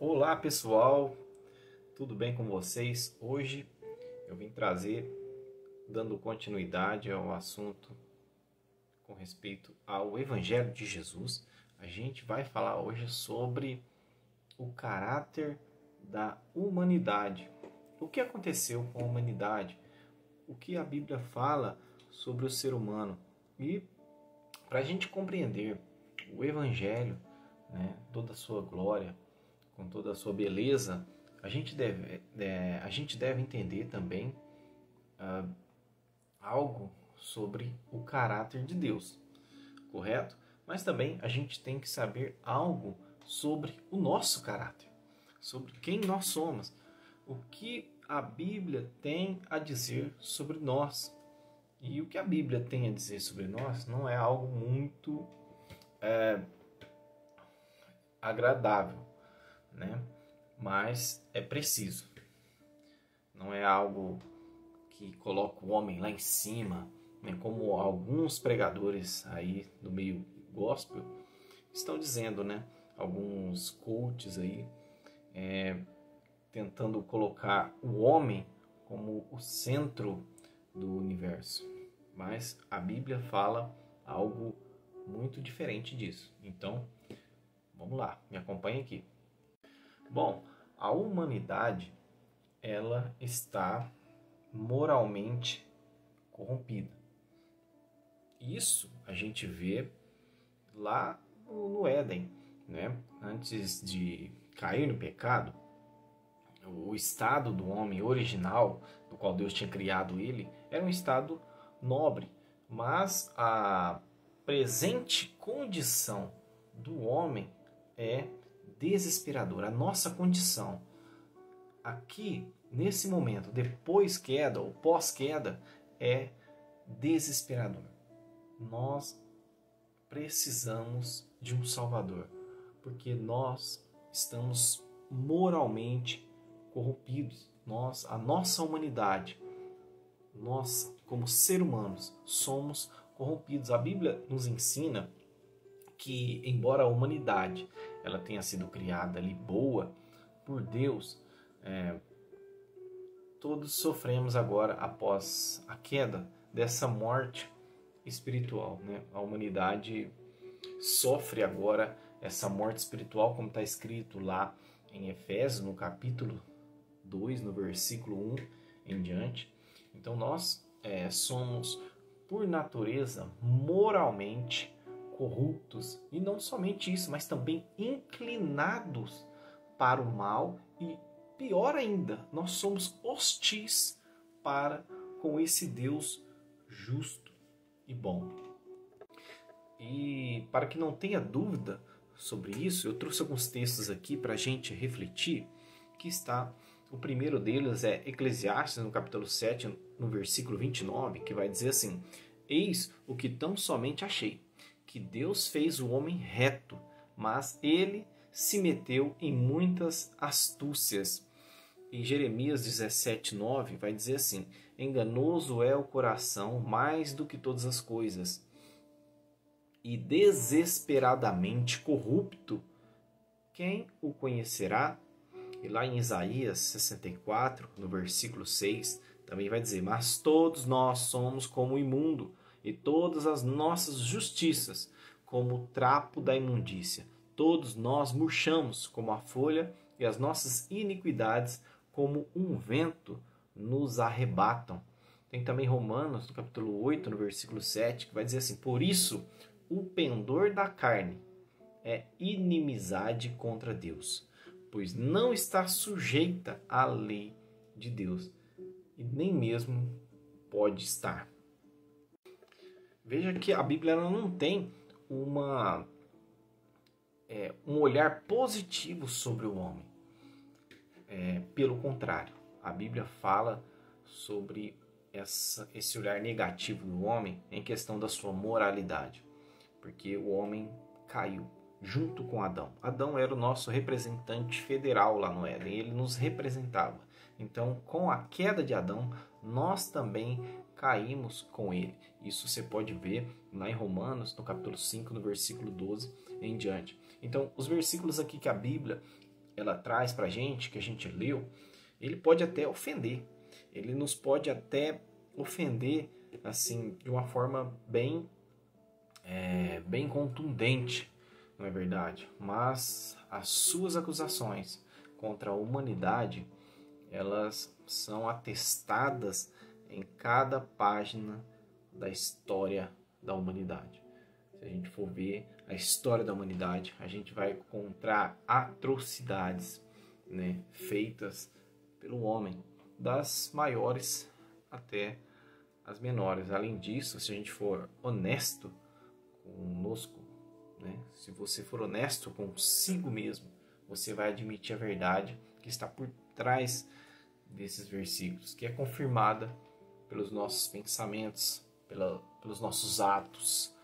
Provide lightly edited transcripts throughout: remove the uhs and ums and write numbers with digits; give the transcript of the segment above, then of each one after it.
Olá pessoal, tudo bem com vocês? Hoje eu vim trazer, dando continuidade ao assunto com respeito ao Evangelho de Jesus. A gente vai falar hoje sobre o caráter da humanidade. O que aconteceu com a humanidade? O que a Bíblia fala sobre o ser humano? E para a gente compreender o Evangelho, toda a sua glória, com toda a sua beleza, a gente deve entender também algo sobre o caráter de Deus, correto? Mas também a gente tem que saber algo sobre o nosso caráter, sobre quem nós somos, o que a Bíblia tem a dizer sobre nós. E o que a Bíblia tem a dizer sobre nós não é algo muito agradável, né? Mas é preciso. Não é algo que coloca o homem lá em cima, né? Como alguns pregadores aí do meio gospel estão dizendo, né? Alguns coaches aí tentando colocar o homem como o centro do universo. Mas a Bíblia fala algo muito diferente disso. Então, vamos lá, me acompanhe aqui. Bom, a humanidade, ela está moralmente corrompida. Isso a gente vê lá no Éden, né? Antes de cair no pecado, o estado do homem original, do qual Deus tinha criado ele, era um estado nobre. Mas a presente condição do homem é desesperadora. A nossa condição aqui, nesse momento, depois queda ou pós-queda, é desesperador. Nós precisamos de um Salvador, porque nós estamos moralmente corrompidos. A nossa humanidade, nós como seres humanos somos corrompidos. A Bíblia nos ensina que, embora a humanidade ela tenha sido criada ali boa por Deus, todos sofremos agora após a queda dessa morte espiritual, né? A humanidade sofre agora essa morte espiritual, como está escrito lá em Efésios, no capítulo 2, no versículo 1 em diante. Então nós somos, por natureza, moralmente corruptos, e não somente isso, mas também inclinados para o mal, e pior ainda, nós somos hostis para com esse Deus justo e bom. E para que não tenha dúvida sobre isso, eu trouxe alguns textos aqui para a gente refletir, o primeiro deles é Eclesiastes, no capítulo 7, no versículo 29, que vai dizer assim: eis o que tão somente achei, que Deus fez o homem reto, mas ele se meteu em muitas astúcias. Em Jeremias 17:9 vai dizer assim: enganoso é o coração mais do que todas as coisas, e desesperadamente corrupto, quem o conhecerá? E lá em Isaías 64, no versículo 6, também vai dizer: mas todos nós somos como o imundo, e todas as nossas justiças como o trapo da imundícia. Todos nós murchamos como a folha, e as nossas iniquidades como um vento nos arrebatam. Tem também Romanos, no capítulo 8, no versículo 7, que vai dizer assim: por isso, o pendor da carne é inimizade contra Deus, pois não está sujeita à lei de Deus, e nem mesmo pode estar. Veja que a Bíblia ela não tem um olhar positivo sobre o homem. Pelo contrário, a Bíblia fala sobre esse olhar negativo do homem em questão da sua moralidade, porque o homem caiu junto com Adão. Adão era o nosso representante federal lá no Éden, ele nos representava. Então, com a queda de Adão, nós também caímos com ele. Isso você pode ver lá em Romanos, no capítulo 5, no versículo 12 em diante. Então, os versículos aqui que a Bíblia ela traz para a gente, que a gente leu, ele pode até ofender. Ele nos pode até ofender assim de uma forma bem contundente, não é verdade? Mas as suas acusações contra a humanidade, elas são atestadas em cada página da história da humanidade. Se a gente for ver a história da humanidade, a gente vai encontrar atrocidades, né, feitas pelo homem, das maiores até as menores. Além disso, se a gente for honesto conosco, né, se você for honesto consigo mesmo, você vai admitir a verdade que está por trás desses versículos, que é confirmada pelos nossos pensamentos, pelos nossos atos,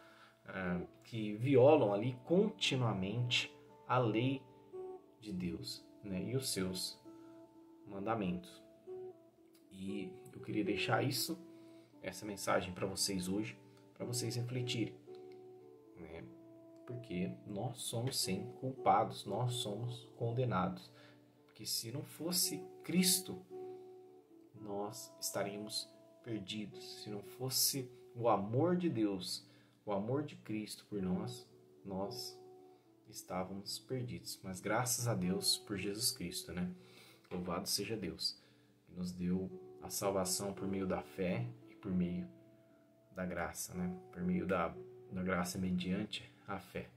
que violam ali continuamente a lei de Deus, né, e os seus mandamentos. E eu queria deixar essa mensagem para vocês hoje, para vocês refletirem, né, porque nós somos sim culpados, nós somos condenados, porque se não fosse Cristo, nós estaríamos perdidos. Se não fosse o amor de Deus, o amor de Cristo por nós, nós estávamos perdidos. Mas graças a Deus por Jesus Cristo, né? Louvado seja Deus, que nos deu a salvação por meio da fé e por meio da graça, né? Por meio da graça mediante a fé.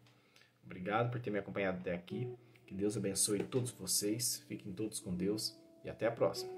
Obrigado por ter me acompanhado até aqui. Que Deus abençoe todos vocês. Fiquem todos com Deus e até a próxima.